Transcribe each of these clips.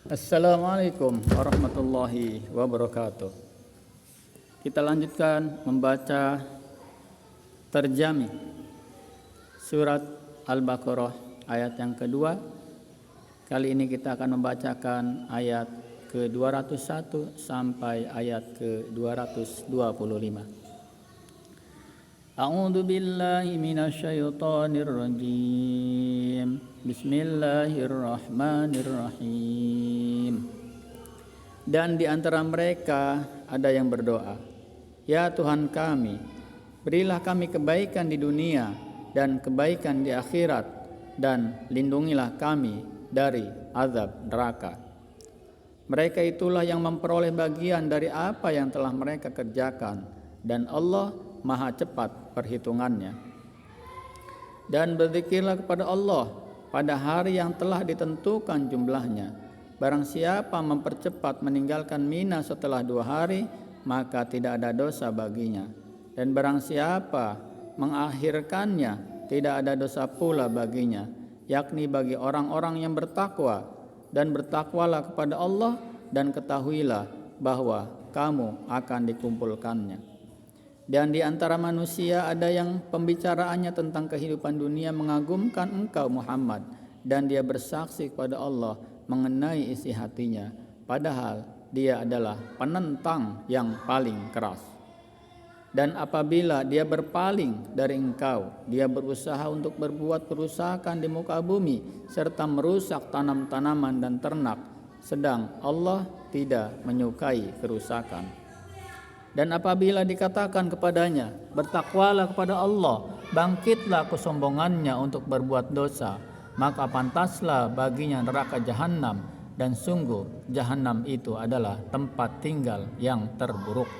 Assalamualaikum warahmatullahi wabarakatuh. Kita lanjutkan membaca terjami surat Al-Baqarah ayat yang kedua. Kali ini kita akan membacakan ayat ke-201 sampai ayat ke-225. A'udzu billahi minasyaitonir rajim. Bismillahirrahmanirrahim. Dan di antara mereka ada yang berdoa, "Ya Tuhan kami, berilah kami kebaikan di dunia dan kebaikan di akhirat, dan lindungilah kami dari azab neraka." Mereka itulah yang memperoleh bagian dari apa yang telah mereka kerjakan, dan Allah Maha cepat perhitungannya. Dan berzikirlah kepada Allah pada hari yang telah ditentukan jumlahnya. Barang siapa mempercepat meninggalkan Mina setelah 2 hari, maka tidak ada dosa baginya. Dan barang siapa mengakhirkannya, tidak ada dosa pula baginya, yakni bagi orang-orang yang bertakwa. Dan bertakwalah kepada Allah, dan ketahuilah bahwa kamu akan dikumpulkannya. Dan di antara manusia ada yang pembicaraannya tentang kehidupan dunia mengagumkan engkau Muhammad, dan dia bersaksi kepada Allah mengenai isi hatinya, padahal dia adalah penentang yang paling keras. Dan apabila dia berpaling dari engkau, dia berusaha untuk berbuat kerusakan di muka bumi serta merusak tanam-tanaman dan ternak, sedang Allah tidak menyukai kerusakan. Dan apabila dikatakan kepadanya, "Bertakwalah kepada Allah, bangkitlah kesombongannya untuk berbuat dosa," maka pantaslah baginya neraka jahanam, dan sungguh jahanam itu adalah tempat tinggal yang terburuk.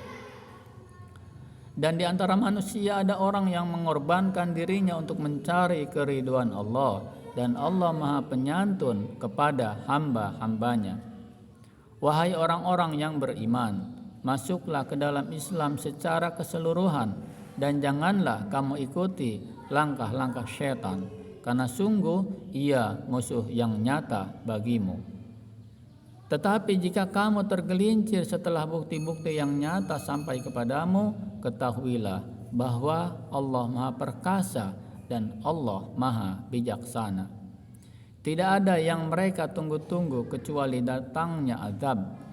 Dan di antara manusia ada orang yang mengorbankan dirinya untuk mencari keridhaan Allah, dan Allah Maha Penyantun kepada hamba-hambanya. Wahai orang-orang yang beriman, masuklah ke dalam Islam secara keseluruhan, dan janganlah kamu ikuti langkah-langkah syaitan, karena sungguh ia musuh yang nyata bagimu. Tetapi jika kamu tergelincir setelah bukti-bukti yang nyata sampai kepadamu, ketahuilah bahwa Allah Maha Perkasa dan Allah Maha Bijaksana. Tidak ada yang mereka tunggu-tunggu kecuali datangnya azab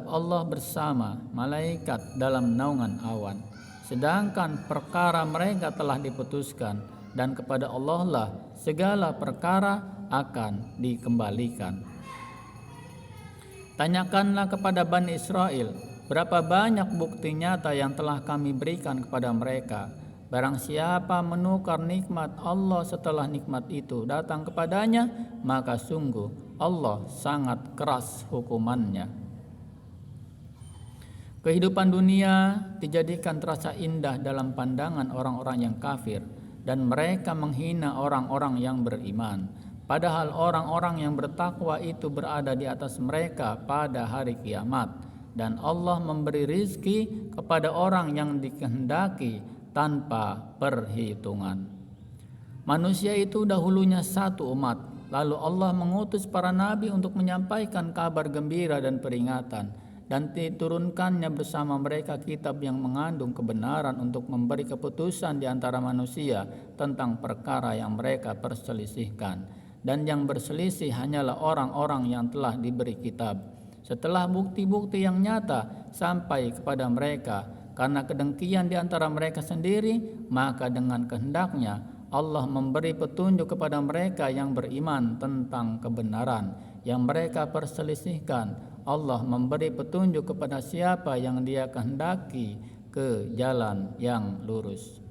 Allah bersama malaikat dalam naungan awan. Sedangkan perkara mereka telah diputuskan, dan kepada Allah lah segala perkara akan dikembalikan. Tanyakanlah kepada Bani Israel, berapa banyak bukti nyata yang telah kami berikan kepada mereka. Barang siapa menukar nikmat Allah setelah nikmat itu datang kepadanya, maka sungguh Allah sangat keras hukumannya. Kehidupan dunia dijadikan terasa indah dalam pandangan orang-orang yang kafir, dan mereka menghina orang-orang yang beriman. Padahal orang-orang yang bertakwa itu berada di atas mereka pada hari kiamat, dan Allah memberi rizki kepada orang yang dikehendaki tanpa perhitungan. Manusia itu dahulunya satu umat, lalu Allah mengutus para nabi untuk menyampaikan kabar gembira dan peringatan, dan diturunkannya bersama mereka kitab yang mengandung kebenaran untuk memberi keputusan di antara manusia tentang perkara yang mereka perselisihkan. Dan yang berselisih hanyalah orang-orang yang telah diberi kitab. Setelah bukti-bukti yang nyata sampai kepada mereka, karena kedengkian di antara mereka sendiri, maka dengan kehendaknya Allah memberi petunjuk kepada mereka yang beriman tentang kebenaran yang mereka perselisihkan. Allah memberi petunjuk kepada siapa yang Dia kehendaki ke jalan yang lurus.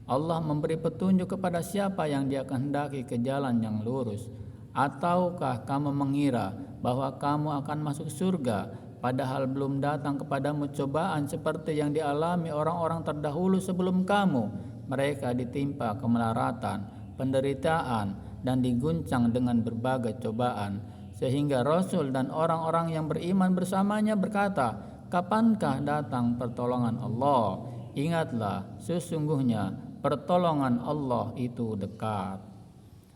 Allah memberi petunjuk kepada siapa yang Dia kehendaki ke jalan yang lurus. Ataukah kamu mengira bahwa kamu akan masuk surga, padahal belum datang kepadamu cobaan seperti yang dialami orang-orang terdahulu sebelum kamu? Mereka ditimpa kemelaratan, penderitaan, dan diguncang dengan berbagai cobaan, sehingga Rasul dan orang-orang yang beriman bersamanya berkata, "Kapankah datang pertolongan Allah? Ingatlah, sesungguhnya pertolongan Allah itu dekat."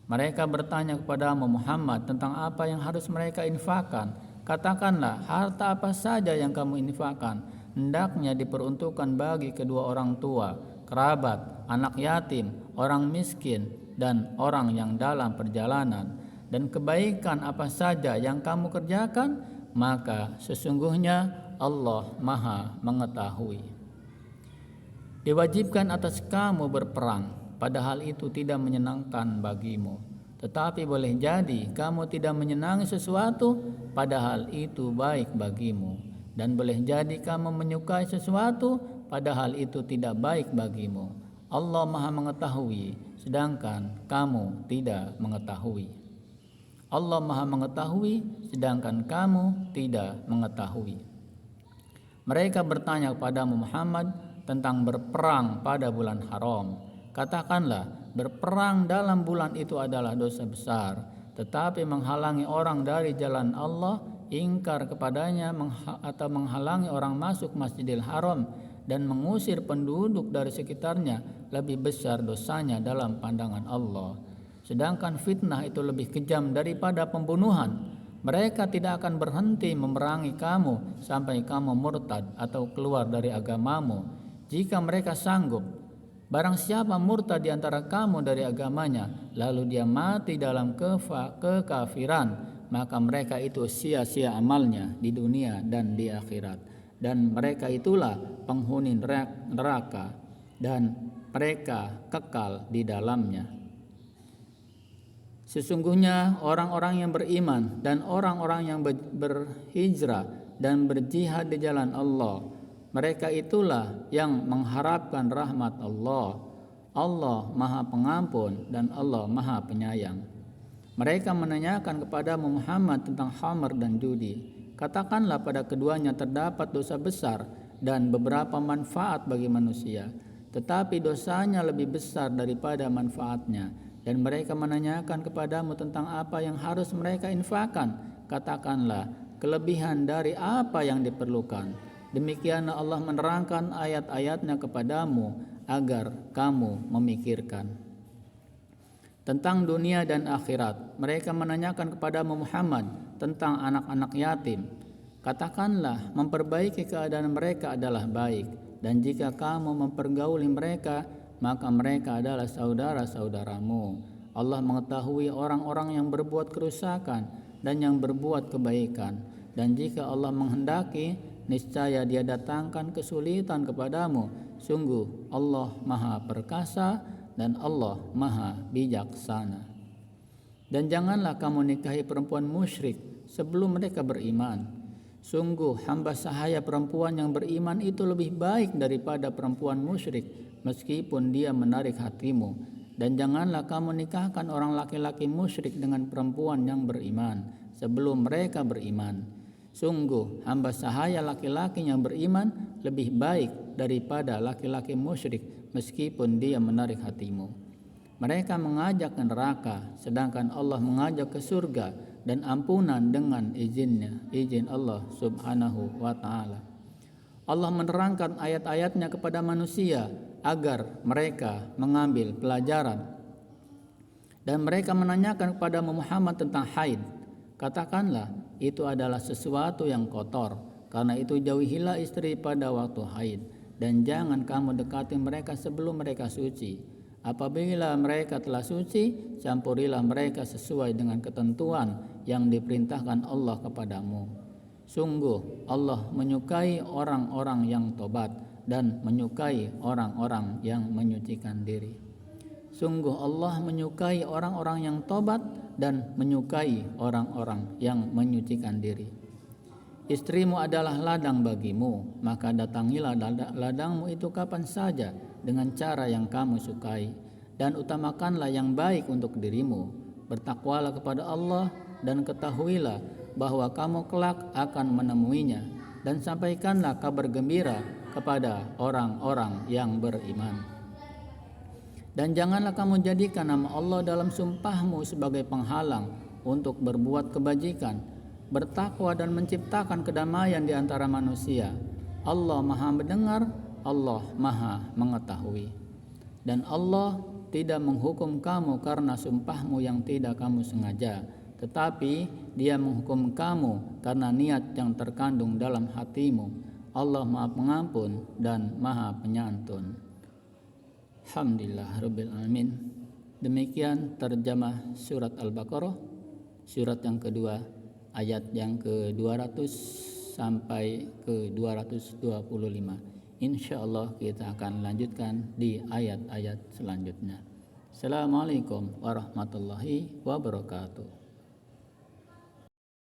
Mereka bertanya kepadamu Muhammad tentang apa yang harus mereka infakkan. Katakanlah, harta apa saja yang kamu infakkan hendaknya diperuntukkan bagi kedua orang tua, kerabat, anak yatim, orang miskin, dan orang yang dalam perjalanan. Dan kebaikan apa saja yang kamu kerjakan, maka sesungguhnya Allah Maha mengetahui. Diwajibkan atas kamu berperang, padahal itu tidak menyenangkan bagimu. Tetapi boleh jadi kamu tidak menyenangi sesuatu, padahal itu baik bagimu. Dan boleh jadi kamu menyukai sesuatu, padahal itu tidak baik bagimu. Allah Maha mengetahui, sedangkan kamu tidak mengetahui. Allah Maha mengetahui, sedangkan kamu tidak mengetahui. Mereka bertanya kepadamu Muhammad tentang berperang pada bulan haram. Katakanlah, berperang dalam bulan itu adalah dosa besar, tetapi menghalangi orang dari jalan Allah, ingkar kepadanya atau menghalangi orang masuk Masjidil Haram dan mengusir penduduk dari sekitarnya lebih besar dosanya dalam pandangan Allah. Sedangkan fitnah itu lebih kejam daripada pembunuhan. Mereka tidak akan berhenti memerangi kamu sampai kamu murtad atau keluar dari agamamu. Jika mereka sanggup, barang siapa murtad di antara kamu dari agamanya, lalu dia mati dalam kekafiran, maka mereka itu sia-sia amalnya di dunia dan di akhirat. Dan mereka itulah penghuni neraka, dan mereka kekal di dalamnya. Sesungguhnya orang-orang yang beriman dan orang-orang yang berhijrah dan berjihad di jalan Allah, mereka itulah yang mengharapkan rahmat Allah. Allah Maha Pengampun dan Allah Maha Penyayang. Mereka menanyakan kepada Muhammad tentang khamr dan judi. Katakanlah, pada keduanya terdapat dosa besar dan beberapa manfaat bagi manusia, tetapi dosanya lebih besar daripada manfaatnya. Dan mereka menanyakan kepadamu tentang apa yang harus mereka infakkan. Katakanlah, kelebihan dari apa yang diperlukan. Demikianlah Allah menerangkan ayat-ayatnya kepadamu agar kamu memikirkan. Tentang dunia dan akhirat, mereka menanyakan kepadamu Muhammad tentang anak-anak yatim. Katakanlah, memperbaiki keadaan mereka adalah baik, dan jika kamu mempergauli mereka, maka mereka adalah saudara-saudaramu. Allah mengetahui orang-orang yang berbuat kerusakan dan yang berbuat kebaikan. Dan jika Allah menghendaki, niscaya Dia datangkan kesulitan kepadamu. Sungguh Allah Maha Perkasa dan Allah Maha Bijaksana. Dan janganlah kamu nikahi perempuan musyrik sebelum mereka beriman. Sungguh hamba sahaya perempuan yang beriman itu lebih baik daripada perempuan musyrik, meskipun dia menarik hatimu. Dan janganlah kamu nikahkan orang laki-laki musyrik dengan perempuan yang beriman sebelum mereka beriman. Sungguh hamba sahaya laki-laki yang beriman lebih baik daripada laki-laki musyrik, meskipun dia menarik hatimu. Mereka mengajak ke neraka, sedangkan Allah mengajak ke surga dan ampunan dengan izin Allah Subhanahu wa ta'ala. Allah menerangkan ayat-ayatnya kepada manusia agar mereka mengambil pelajaran. Dan mereka menanyakan kepada Muhammad tentang haid. Katakanlah, itu adalah sesuatu yang kotor. Karena itu jauhilah istri pada waktu haid, dan jangan kamu dekati mereka sebelum mereka suci. Apabila mereka telah suci, campurilah mereka sesuai dengan ketentuan yang diperintahkan Allah kepadamu. Sungguh Allah menyukai orang-orang yang tobat dan menyukai orang-orang yang menyucikan diri. Sungguh Allah menyukai orang-orang yang tobat dan menyukai orang-orang yang menyucikan diri. Istrimu adalah ladang bagimu, maka datangilah ladangmu itu kapan saja dengan cara yang kamu sukai, dan utamakanlah yang baik untuk dirimu. Bertakwalah kepada Allah dan ketahuilah bahwa kamu kelak akan menemuinya, dan sampaikanlah kabar gembira kepada orang-orang yang beriman. Dan janganlah kamu jadikan nama Allah dalam sumpahmu sebagai penghalang untuk berbuat kebajikan. Bertakwa dan menciptakan kedamaian di antara manusia. Allah Maha mendengar, Allah Maha mengetahui. Dan Allah tidak menghukum kamu karena sumpahmu yang tidak kamu sengaja, tetapi Dia menghukum kamu karena niat yang terkandung dalam hatimu. Allah Maha Pengampun dan Maha Penyantun. Alhamdulillah Rabbil Alamin. Demikian terjemah surat Al-Baqarah, surat yang kedua, ayat yang ke-200 sampai ke-225. InsyaAllah kita akan lanjutkan di ayat-ayat selanjutnya. Assalamualaikum warahmatullahi wabarakatuh.